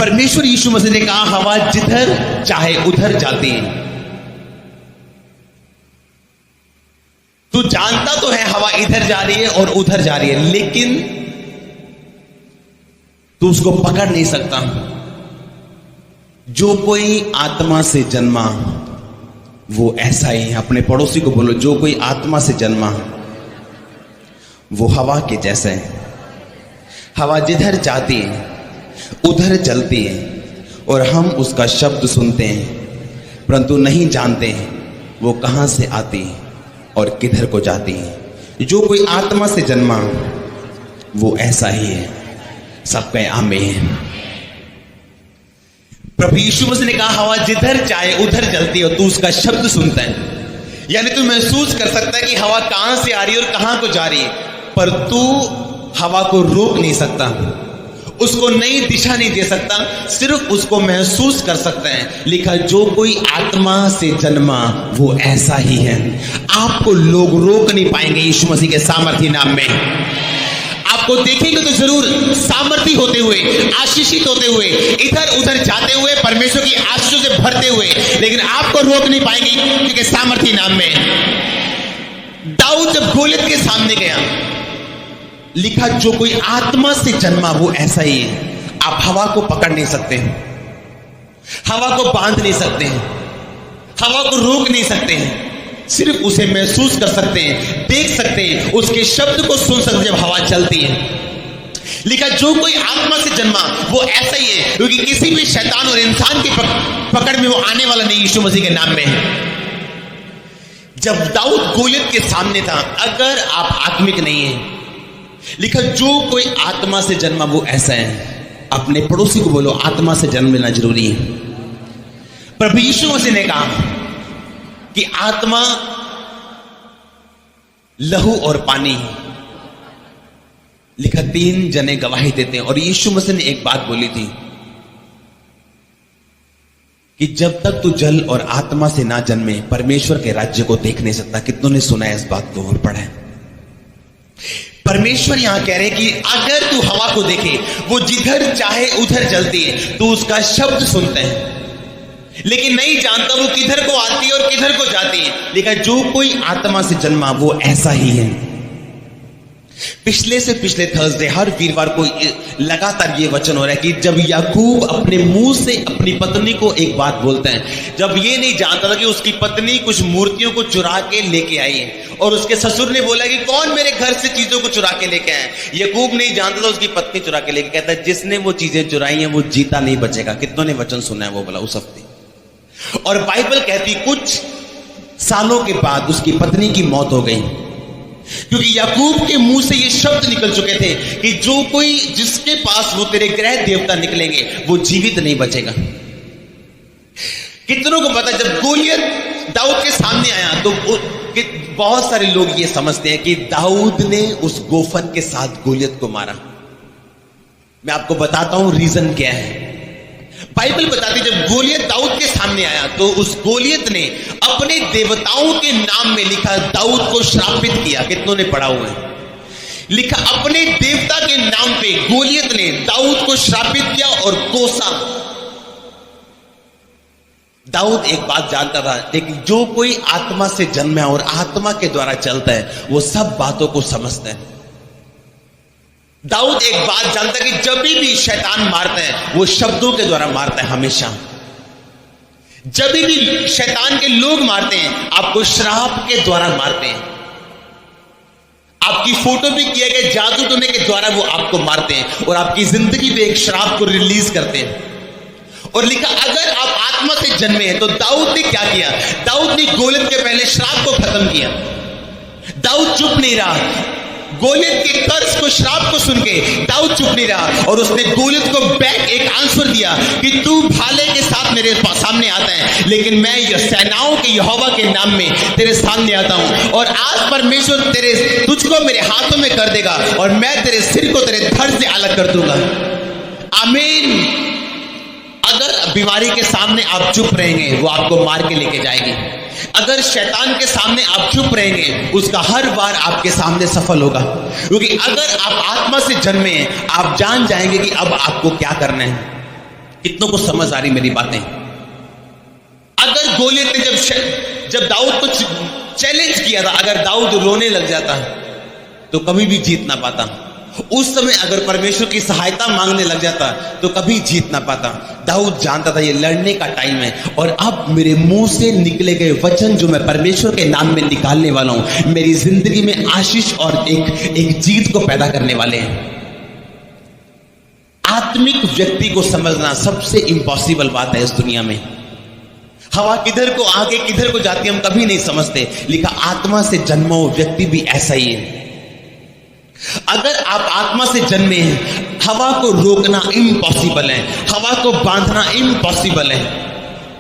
परमेश्वर यीशु मसीह ने कहा हवा जिधर चाहे उधर जाती है। तू जानता तो है हवा इधर जा रही है और उधर जा रही है, लेकिन तू उसको पकड़ नहीं सकता। जो कोई आत्मा से जन्मा वो ऐसा ही है। अपने पड़ोसी को बोलो, जो कोई आत्मा से जन्मा वो हवा के जैसे है। हवा जिधर जाती है उधर चलती है और हम उसका शब्द सुनते हैं, परंतु नहीं जानते हैं वो कहां से आती है और किधर को जाती है। जो कोई आत्मा से जन्मा वो ऐसा ही है। सब कहे आमीन। प्रभु यीशु मसीह ने कहा हवा जिधर चाहे उधर चलती है और तू उसका शब्द सुनता है। यानी तू महसूस कर सकता है कि हवा कहां से आ रही है और कहां को जा रही है, पर तू हवा को रोक नहीं सकता, उसको नई दिशा नहीं दे सकता, सिर्फ उसको महसूस कर सकता है। लिखा जो कोई आत्मा से जन्मा वो ऐसा ही है। आपको लोग रोक नहीं पाएंगे यीशु मसीह के सामर्थी नाम में। आपको देखेंगे तो जरूर सामर्थी होते हुए, आशीषित होते हुए, इधर उधर जाते हुए, परमेश्वर की आशीषों से भरते हुए, लेकिन आपको रोक नहीं पाएंगे क्योंकि सामर्थी नाम में। दाऊद जब गोलियत के सामने गया, लिखा जो कोई आत्मा से जन्मा वो ऐसा ही है। आप हवा को पकड़ नहीं सकते, हवा को बांध नहीं सकते हैं, हवा को रोक नहीं सकते हैं, सिर्फ उसे महसूस कर सकते हैं, देख सकते हैं, उसके शब्द को सुन सकते हैं जब हवा चलती है। लिखा जो कोई आत्मा से जन्मा वो ऐसा ही है, क्योंकि किसी भी शैतान और इंसान की पकड़ में वो आने वाला नहीं यीशु मसीह के नाम में है। जब दाऊद गोलियत के सामने था, अगर आप आत्मिक नहीं है, लिखा जो कोई आत्मा से जन्मा वो ऐसा है। अपने पड़ोसी को बोलो आत्मा से जन्म लेना जरूरी है। प्रभु यीशु मसीह ने कहा कि आत्मा लहू और पानी, लिखा 3 जने गवाही देते हैं। और यीशु मसीह ने एक बात बोली थी कि जब तक तू जल और आत्मा से ना जन्मे परमेश्वर के राज्य को देख नहीं सकता। कितनों ने सुना है इस बात को और पढ़ा है? परमेश्वर यहां कह रहे हैं कि अगर तू हवा को देखे वो जिधर चाहे उधर चलती है, तू उसका शब्द सुनते हैं लेकिन नहीं जानता वो किधर को आती है और किधर को जाती है। लिखा जो कोई आत्मा से जन्मा वो ऐसा ही है। पिछले से पिछले थर्सडे हर वीरवार को लगातार ये वचन हो रहा है कि जब याकूब अपने मुंह से अपनी पत्नी को एक बात बोलता है, जब ये नहीं जानता था कि उसकी पत्नी कुछ मूर्तियों को चुरा के लेके आई है, और उसके ससुर ने बोला कि कौन मेरे घर से चीजों को चुरा के लेके आया। याकूब नहीं जानता था उसकी पत्नी चुरा के लेके, कहता है जिसने वो चीजें चुराई हैं वो जीता नहीं बचेगा। कितनों ने वचन सुना है वो बोला उस हफ्ते। और बाइबल कहती कुछ सालों के बाद उसकी पत्नी की मौत हो गई, क्योंकि याकूब के मुंह से ये शब्द निकल चुके थे कि जो कोई जिसके पास वो तेरे ग्रह देवता निकलेंगे वो जीवित नहीं बचेगा। कितनों को पता जब गोलियत दाऊद के सामने आया तो बहुत सारे लोग ये समझते हैं कि दाऊद ने उस गोफन के साथ गोलियत को मारा। मैं आपको बताता हूं रीजन क्या है। बाइबल बताती जब गोलियत दाऊद के सामने आया तो उस गोलियत ने अपने देवताओं के नाम में लिखा दाऊद को श्रापित किया। कितनों ने पढ़ा हुआ है? लिखा अपने देवता के नाम पे गोलियत ने दाऊद को श्रापित किया और कोसा। दाऊद एक बात जानता था, लेकिन जो कोई आत्मा से जन्मा और आत्मा के द्वारा चलता है वो सब बातों को समझता है। दाऊद एक बात जानता है कि जब भी शैतान मारता है वो शब्दों के द्वारा मारता है। हमेशा जब भी शैतान के लोग मारते हैं आपको श्राप के द्वारा मारते हैं। आपकी फोटो पे किए गए जादू टोने के द्वारा वो आपको मारते हैं और आपकी जिंदगी पे एक श्राप को रिलीज करते हैं। और लिखा अगर आप आत्मा से जन्मे हैं तो दाऊद ने क्या किया? दाऊद ने गोलियत के पहले श्राप को खत्म किया। दाऊद चुप नहीं रहा। गोलियत के कर्ज को, श्राप को सुन के दाऊद चुप नहीं रहा और उसने गोलियत को बैक एक आंसर दिया कि तू भाले के साथ मेरे सामने आता है, लेकिन मैं सेनाओं के यहोवा के नाम में तेरे सामने आता हूं और आज परमेश्वर तुझको मेरे हाथों में कर देगा और मैं तेरे सिर को तेरे धड़ से अलग कर दूंगा। आमीन। अगर बीमारी के सामने आप चुप रहेंगे वो आपको मार के लेके जाएगी। अगर शैतान के सामने आप चुप रहेंगे उसका हर बार आपके सामने सफल होगा, क्योंकि अगर आप आत्मा से जन्मे हैं आप जान जाएंगे कि अब आपको क्या करना है। कितनों को समझ आ रही मेरी बातें? अगर गोलियत ने जब दाऊद को चैलेंज किया था, अगर दाऊद रोने लग जाता तो कभी भी जीत ना पाता। उस समय अगर परमेश्वर की सहायता मांगने लग जाता तो कभी जीत ना पाता। दाऊद जानता था ये लड़ने का टाइम है, और अब मेरे मुंह से निकले गए वचन जो मैं परमेश्वर के नाम में निकालने वाला हूं, मेरी जिंदगी में आशीष और एक जीत को पैदा करने वाले हैं। आत्मिक व्यक्ति को समझना सबसे इंपॉसिबल बात है इस दुनिया में। हवा किधर को आगे किधर को जाती है हम कभी नहीं समझते। लिखा आत्मा से जन्मा हुआ व्यक्ति भी ऐसा ही है। अगर आप आत्मा से जन्मे हैं, हवा को रोकना इम्पॉसिबल है, हवा को बांधना इम्पॉसिबल है।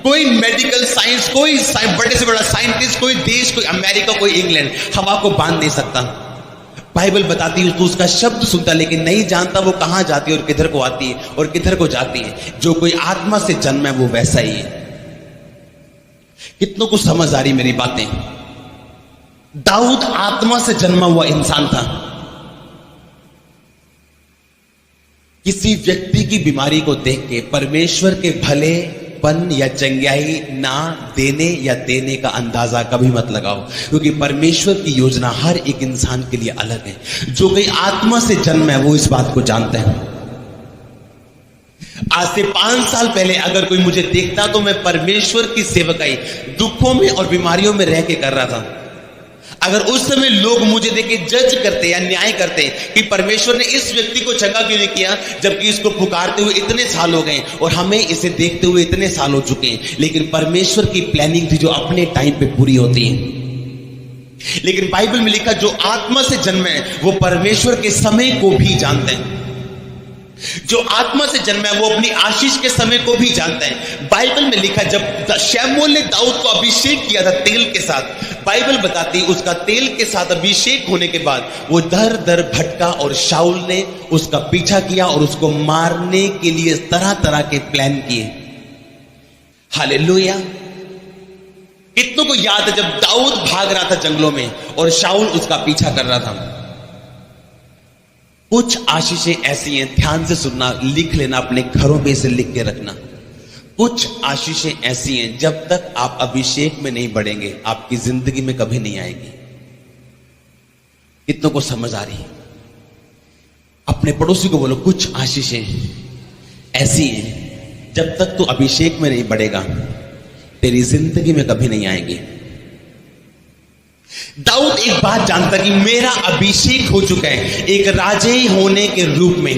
कोई मेडिकल साइंस, कोई बड़े से बड़ा साइंटिस्ट, कोई देश, कोई अमेरिका, कोई इंग्लैंड हवा को बांध नहीं सकता। बाइबल बताती है तो उसका शब्द सुनता लेकिन नहीं जानता वो कहां जाती है और किधर को आती है और किधर को जाती है। जो कोई आत्मा से जन्मा है वो वैसा ही है। कितनों को समझ आ रही मेरी बातें? दाऊद आत्मा से जन्मा हुआ इंसान था। किसी व्यक्ति की बीमारी को देख के परमेश्वर के भलेपन या चंगाई ना देने या देने का अंदाजा कभी मत लगाओ, क्योंकि परमेश्वर की योजना हर एक इंसान के लिए अलग है। जो कोई आत्मा से जन्म है वो इस बात को जानते हैं। आज से 5 साल पहले अगर कोई मुझे देखता तो मैं परमेश्वर की सेवकाई दुखों में और बीमारियों में रह के कर रहा था। अगर उस समय लोग मुझे देख के जज करते या न्याय करते कि परमेश्वर ने इस व्यक्ति को चंगा क्यों नहीं किया, जबकि इसको पुकारते हुए इतने साल हो गए और हमें इसे देखते हुए इतने साल हो चुके हैं, लेकिन परमेश्वर की प्लानिंग थी जो अपने टाइम पे पूरी होती है। लेकिन बाइबल में लिखा जो आत्मा से जन्मे हैं वो परमेश्वर के समय को भी जानते हैं। जो आत्मा से जन्मा है वो अपनी आशीष के समय को भी जानता है। बाइबल में लिखा जब शमूएल ने दाऊद को अभिषेक किया था तेल के साथ, बाइबल बताती उसका तेल के साथ अभिषेक होने के बाद वो दर दर भटका और शाऊल ने उसका पीछा किया और उसको मारने के लिए तरह तरह के प्लान किए। हालेलुया। कितनों को याद है जब दाऊद भाग रहा था जंगलों में और शाऊल उसका पीछा कर रहा था। कुछ आशीषें ऐसी हैं, ध्यान से सुनना, लिख लेना, अपने घरों पे इसे लिख के रखना। कुछ आशीषें ऐसी हैं जब तक आप अभिषेक में नहीं बढ़ेंगे आपकी जिंदगी में कभी नहीं आएगी। कितनों को समझ आ रही है? अपने पड़ोसी को बोलो कुछ आशीषें ऐसी हैं जब तक तू अभिषेक में नहीं बढ़ेगा तेरी जिंदगी में कभी नहीं आएगी। दाऊद एक बात जानता कि मेरा अभिषेक हो चुका है एक राजे होने के रूप में,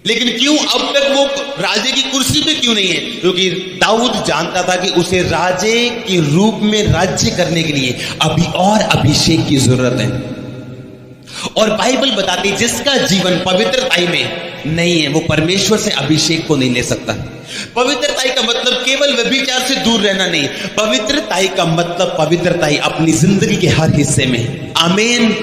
लेकिन क्यों अब तक वो राजे की कुर्सी पे क्यों नहीं है? क्योंकि दाऊद जानता था कि उसे राजे के रूप में राज्य करने के लिए अभी और अभिषेक की जरूरत है। और बाइबल बताती जिसका जीवन पवित्रताई में नहीं है वो परमेश्वर से अभिषेक को नहीं ले सकता। पवित्रताई का मतलब केवल व्यभिचार से दूर रहना नहीं, पवित्रताई का मतलब पवित्रताई अपनी जिंदगी के हर हिस्से में। आमीन।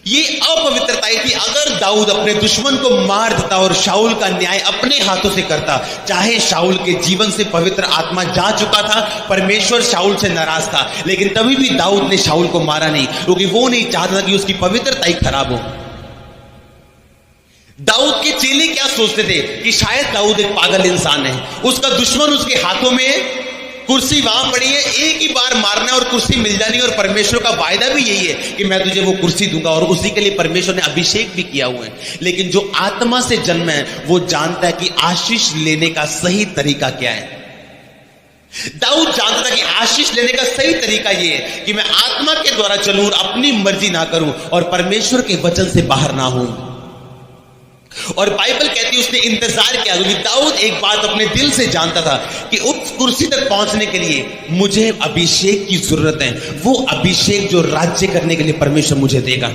ये अपवित्रताई थी। अगर दाऊद अपने दुश्मन को मार देता और शाऊल का न्याय अपने हाथों से करता, चाहे शाऊल के जीवन से पवित्र आत्मा जा चुका था, परमेश्वर शाऊल से नाराज था, लेकिन तभी भी दाऊद ने शाऊल को मारा नहीं, क्योंकि वो नहीं चाहता कि उसकी पवित्रताई खराब हो। दाऊद के चेले क्या सोचते थे कि शायद दाऊद एक पागल इंसान है, उसका दुश्मन उसके हाथों में, कुर्सी वहां पड़ी है, एक ही बार मारना और कुर्सी मिल जानी, और परमेश्वर का वायदा भी यही है कि मैं तुझे वो कुर्सी दूंगा, और उसी के लिए परमेश्वर ने अभिषेक भी किया हुआ है। लेकिन जो आत्मा से जन्म है वो जानता है कि आशीष लेने का सही तरीका क्या है। दाऊद जानता था कि आशीष लेने का सही तरीका ये है कि मैं आत्मा के द्वारा चलूं और अपनी मर्जी ना करूं और परमेश्वर के वचन से बाहर ना हूं। और बाइबल कहती है उसने इंतजार किया, क्योंकि दाऊद एक बात अपने दिल से जानता था कि उस कुर्सी तक पहुंचने के लिए मुझे अभिषेक की जरूरत है, वो अभिषेक जो राज्य करने के लिए परमेश्वर मुझे देगा।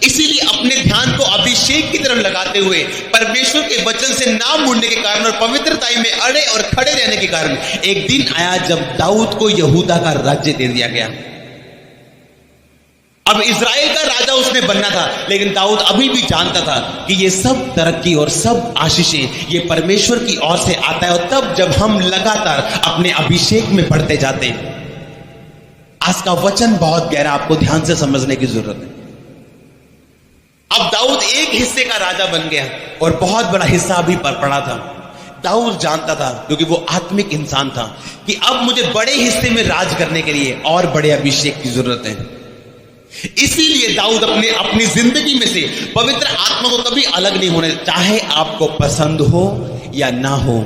इसीलिए अपने ध्यान को अभिषेक की तरफ लगाते हुए परमेश्वर के वचन से ना मुड़ने के कारण और पवित्रताई में अड़े और खड़े रहने के कारण एक दिन आया जब दाऊद को यहूदा का राज्य दे दिया गया। अब इज़राइल का राजा उसने बनना था, लेकिन दाऊद अभी भी जानता था कि ये सब तरक्की और सब आशीषें ये परमेश्वर की ओर से आता है। और तब जब हम लगातार अपने अभिषेक में बढ़ते जाते हैं, आज का वचन बहुत गहरा, आपको ध्यान से समझने की जरूरत है। अब दाऊद एक हिस्से का राजा बन गया और बहुत बड़ा हिस्सा अभी पर पड़ा था। दाऊद जानता था, क्योंकि वो आत्मिक इंसान था, कि अब मुझे बड़े हिस्से में राज करने के लिए और बड़े अभिषेक की जरूरत है। इसीलिए दाऊद अपनी जिंदगी में से पवित्र आत्मा को कभी अलग नहीं होने, चाहे आपको पसंद हो या ना हो,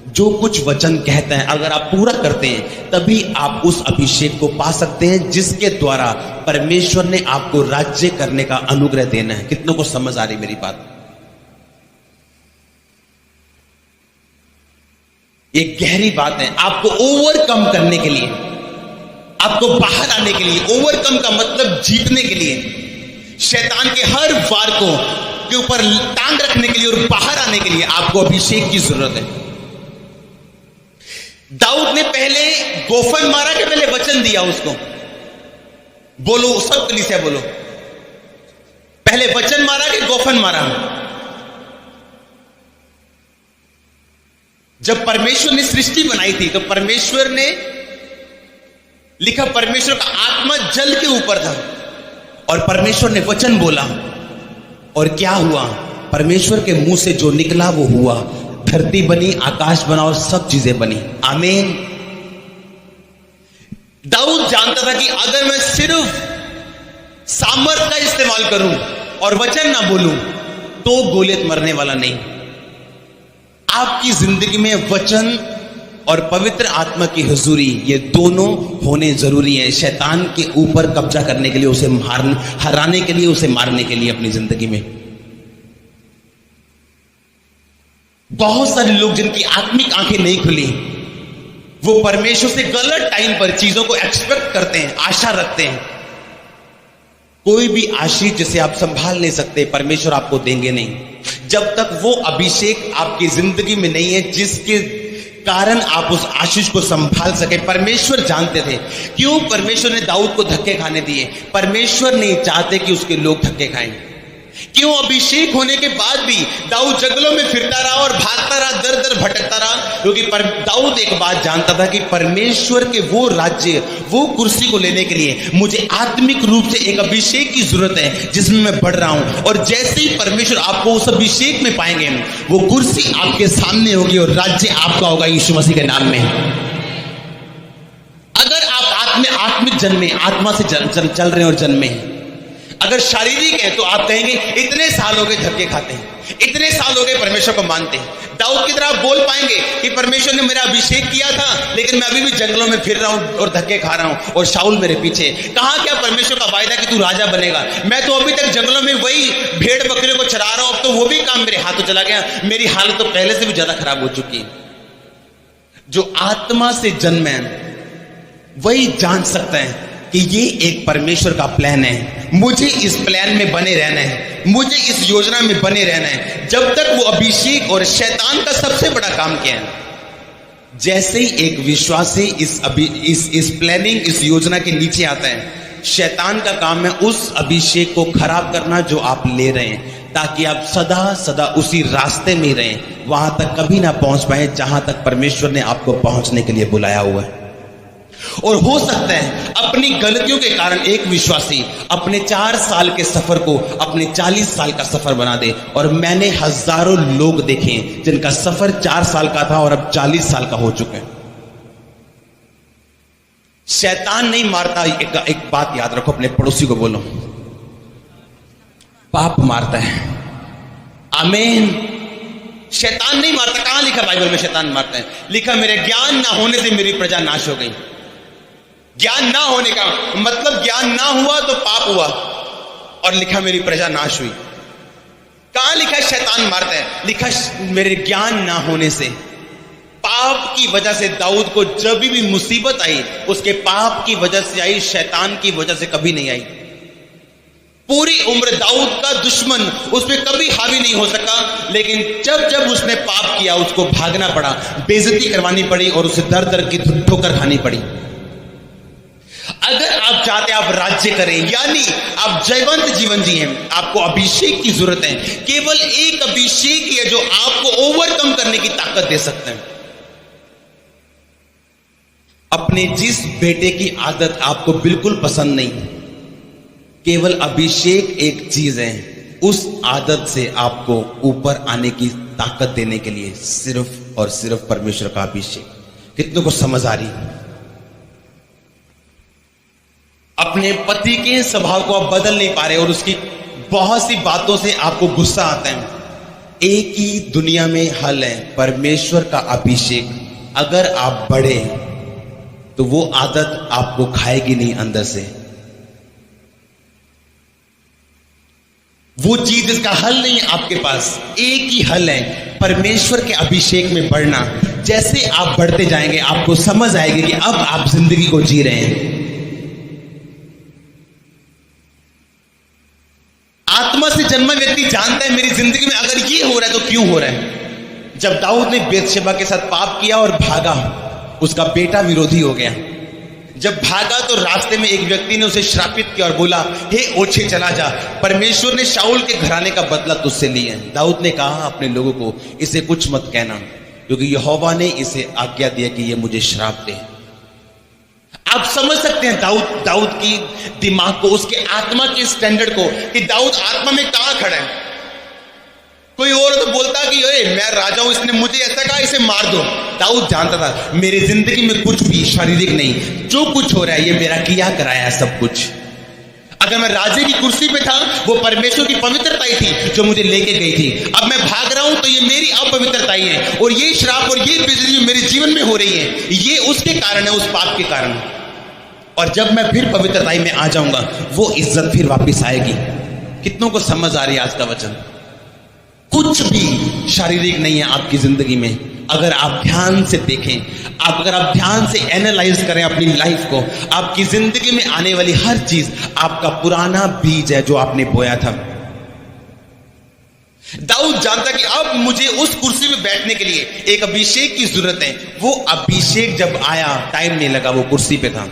जो कुछ वचन कहते हैं अगर आप पूरा करते हैं तभी आप उस अभिषेक को पा सकते हैं जिसके द्वारा परमेश्वर ने आपको राज्य करने का अनुग्रह देना है। कितनों को समझ आ रही मेरी बात? ये गहरी बात है। आपको ओवरकम करने के लिए, आपको बाहर आने के लिए, ओवरकम का मतलब जीतने के लिए, शैतान के हर वार को के ऊपर टांग रखने के लिए और बाहर आने के लिए आपको अभिषेक की जरूरत है। दाऊद ने पहले गोफन मारा कि पहले वचन दिया उसको? बोलो, सब कलीसिया बोलो, पहले वचन मारा कि गोफन मारा? जब परमेश्वर ने सृष्टि बनाई थी तो परमेश्वर ने लिखा, परमेश्वर का आत्मा जल के ऊपर था और परमेश्वर ने वचन बोला और क्या हुआ? परमेश्वर के मुंह से जो निकला वो हुआ। धरती बनी, आकाश बना और सब चीजें बनी। आमीन। दाऊद जानता था कि अगर मैं सिर्फ सामर्थ का इस्तेमाल करूं और वचन ना बोलूं तो गोलियत मरने वाला नहीं। आपकी जिंदगी में वचन और पवित्र आत्मा की हुजूरी, ये दोनों होने जरूरी है शैतान के ऊपर कब्जा करने के लिए, उसे हराने के लिए, उसे मारने के लिए अपनी जिंदगी में। बहुत सारे लोग जिनकी आत्मिक आंखें नहीं खुली, वो परमेश्वर से गलत टाइम पर चीजों को एक्सपेक्ट करते हैं, आशा रखते हैं। कोई भी आशीष जिसे आप संभाल नहीं सकते परमेश्वर आपको देंगे नहीं, जब तक वो अभिषेक आपकी जिंदगी में नहीं है जिसके कारण आप उस आशीष को संभाल सके। परमेश्वर जानते थे क्यों परमेश्वर ने दाऊद को धक्के खाने दिए। परमेश्वर नहीं चाहते कि उसके लोग धक्के खाएं। क्यों अभिषेक होने के बाद भी दाऊद जंगलों में फिरता रहा और भागता रहा, दर दर भटकता रहा? क्योंकि दाऊद एक बात जानता था कि परमेश्वर के वो राज्य, वो कुर्सी को लेने के लिए मुझे आत्मिक रूप से एक अभिषेक की जरूरत है जिसमें मैं बढ़ रहा हूं। और जैसे ही परमेश्वर आपको उस अभिषेक में पाएंगे, वो कुर्सी आपके सामने होगी और राज्य आपका होगा यीशु मसीह के नाम में। अगर आप आत्मिक जन्मे, आत्मा से चल रहे हैं और जन्मे हैं, अगर शारीरिक है तो आप कहेंगे इतने साल हो गए धक्के खाते हैं, इतने साल हो गए परमेश्वर को मानते हैं। दाऊद की तरह बोल पाएंगे कि परमेश्वर ने मेरा अभिषेक किया था लेकिन मैं अभी भी जंगलों में फिर रहा हूं और धक्के खा रहा हूं और शाऊल मेरे पीछे। कहा क्या परमेश्वर का वायदा कि तू राजा बनेगा? मैं तो अभी तक जंगलों में वही भेड़ बकरियों को चरा रहा हूं, अब तो वो भी काम मेरे हाथों चला गया। मेरी हालत तो पहले से भी ज्यादा खराब हो चुकी है। जो आत्मा से जन्मे वही जान सकता है कि ये एक परमेश्वर का प्लान है, मुझे इस प्लान में बने रहना है, मुझे इस योजना में बने रहना है। जब तक वो अभिषेक, और शैतान का सबसे बड़ा काम क्या है? जैसे ही एक विश्वासी इस प्लानिंग, इस योजना के नीचे आता है, शैतान का काम है उस अभिषेक को खराब करना जो आप ले रहे हैं, ताकि आप सदा सदा उसी रास्ते में रहें, वहां तक कभी ना पहुंच पाए जहां तक परमेश्वर ने आपको पहुंचने के लिए बुलाया हुआ है। और हो सकता है अपनी गलतियों के कारण एक विश्वासी अपने 4 साल के सफर को अपने 40 साल का सफर बना दे। और मैंने हजारों लोग देखे जिनका सफर 4 साल का था और अब 40 साल का हो चुके हैं। शैतान नहीं मारता, एक बात याद रखो, अपने पड़ोसी को बोलो, पाप मारता है। आमीन। शैतान नहीं मारता। कहां लिखा बाइबल में शैतान मारता है? लिखा मेरे ज्ञान ना होने से मेरी प्रजा नाश हो गई। ज्ञान ना होने का मतलब ज्ञान ना हुआ तो पाप हुआ, और लिखा मेरी प्रजा नाश हुई। कहां लिखा है शैतान मारता है? लिखा मेरे ज्ञान ना होने से। पाप की वजह से दाऊद को जब भी मुसीबत आई, उसके पाप की वजह से आई, शैतान की वजह से कभी नहीं आई। पूरी उम्र दाऊद का दुश्मन उस पर कभी हावी नहीं हो सका, लेकिन जब जब उसने पाप किया उसको भागना पड़ा, बेइज्जती करवानी पड़ी और उसे दर दर की ठोकर खानी पड़ी। अगर आप चाहते हैं आप राज्य करें, यानी आप जयवंत जीवन जिए, आपको अभिषेक की जरूरत है। केवल एक अभिषेक ही है जो आपको ओवरकम करने की ताकत दे सकते हैं। अपने जिस बेटे की आदत आपको बिल्कुल पसंद नहीं, केवल अभिषेक एक चीज है उस आदत से आपको ऊपर आने की ताकत देने के लिए सिर्फ और सिर्फ परमेश्वर का अभिषेक। कितनों को समझ आ रही? अपने पति के स्वभाव को आप बदल नहीं पा रहे और उसकी बहुत सी बातों से आपको गुस्सा आता है। एक ही दुनिया में हल है, परमेश्वर का अभिषेक। अगर आप बढ़े तो वो आदत आपको खाएगी नहीं अंदर से। वो चीज जिसका हल नहीं है आपके पास, एक ही हल है, परमेश्वर के अभिषेक में बढ़ना। जैसे आप बढ़ते जाएंगे आपको समझ आएगी कि अब आप जिंदगी को जी रहे हैं। आत्मा से जन्मा व्यक्ति जानता है मेरी जिंदगी में अगर ये हो रहा है तो क्यों हो रहा है। जब दाऊद ने बेतशेबा के साथ पाप किया और भागा, उसका बेटा विरोधी हो गया। जब भागा तो रास्ते में एक व्यक्ति ने उसे श्रापित किया और बोला, हे ओछे चला जा, परमेश्वर ने शाऊल के घराने का बदला तुझसे लिया है। दाऊद ने कहा अपने लोगों को, इसे कुछ मत कहना, क्योंकि यहोवा ने इसे आज्ञा दिया कि ये मुझे श्राप दे। आप समझ सकते हैं दाऊद की दिमाग को, उसके आत्मा के स्टैंडर्ड को, कि दाऊद आत्मा में कहां खड़ा है। कोई और तो बोलता कि मैं राजा हूं, इसने मुझे ऐसा कहा, इसे मार दो। दाऊद जानता था मेरी जिंदगी में कुछ भी शारीरिक नहीं, जो कुछ हो रहा है ये मेरा किया कराया है सब कुछ। अगर मैं राजे की कुर्सी पे था, वो परमेश्वर की पवित्रता ही थी जो मुझे लेके गई थी। अब मैं भाग रहा हूं तो ये मेरी अपवित्रता ही है, और ये श्राप और ये बिजली मेरे जीवन में हो रही है, ये उसके कारण है, उस पाप के कारण। और जब मैं फिर पवित्रताई में आ जाऊंगा, वो इज्जत फिर वापस आएगी। कितनों को समझ आ रही है आज का वचन? कुछ भी शारीरिक नहीं है आपकी जिंदगी में। अगर आप ध्यान से देखें, अगर आप ध्यान से एनालाइज करें अपनी लाइफ को, आपकी जिंदगी में आने वाली हर चीज आपका पुराना बीज है जो आपने बोया था। दाऊद जानता कि अब मुझे उस कुर्सी में बैठने के लिए एक अभिषेक की जरूरत है। वो अभिषेक जब आया, टाइम नहीं लगा, वो कुर्सी पे था।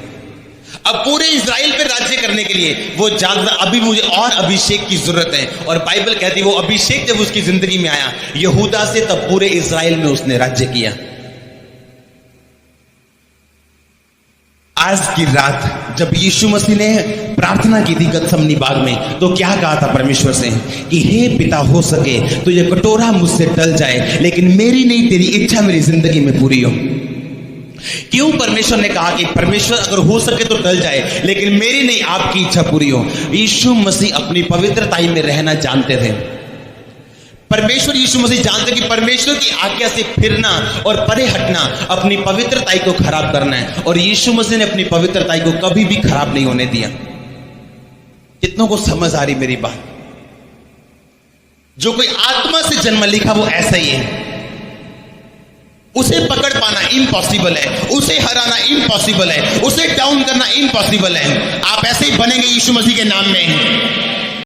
अब पूरे इजराइल पे राज्य करने के लिए वो जानता अभी मुझे और अभिषेक की जरूरत है। और बाइबल कहती है वो अभिषेक जब उसकी जिंदगी में आया, यहूदा से तब पूरे इजराइल में उसने राज्य किया। आज की रात जब यीशु मसीह ने प्रार्थना की थी गतसमनी बाग में, तो क्या कहा था परमेश्वर से कि हे पिता, हो सके तो ये कटोरा मुझसे टल जाए, लेकिन मेरी नहीं तेरी इच्छा मेरी जिंदगी में पूरी हो। क्यों परमेश्वर ने कहा कि परमेश्वर अगर हो सके तो टल जाए, लेकिन मेरी नहीं आपकी इच्छा पूरी हो? यीशु मसीह अपनी पवित्रताई में रहना जानते थे। परमेश्वर यीशु मसीह जानते कि परमेश्वर की आज्ञा से फिरना और परे हटना अपनी पवित्रताई को खराब करना है, और यीशु मसीह ने अपनी पवित्रताई को कभी भी खराब नहीं होने दिया। कितनों को समझ आ रही मेरी बात? जो कोई आत्मा से जन्म लिखा वो ऐसा ही है। उसे पकड़ पाना इम्पॉसिबल है, उसे हराना इम्पॉसिबल है, उसे डाउन करना इम्पॉसिबल है। आप ऐसे ही बनेंगे यीशु मसीह के नाम में।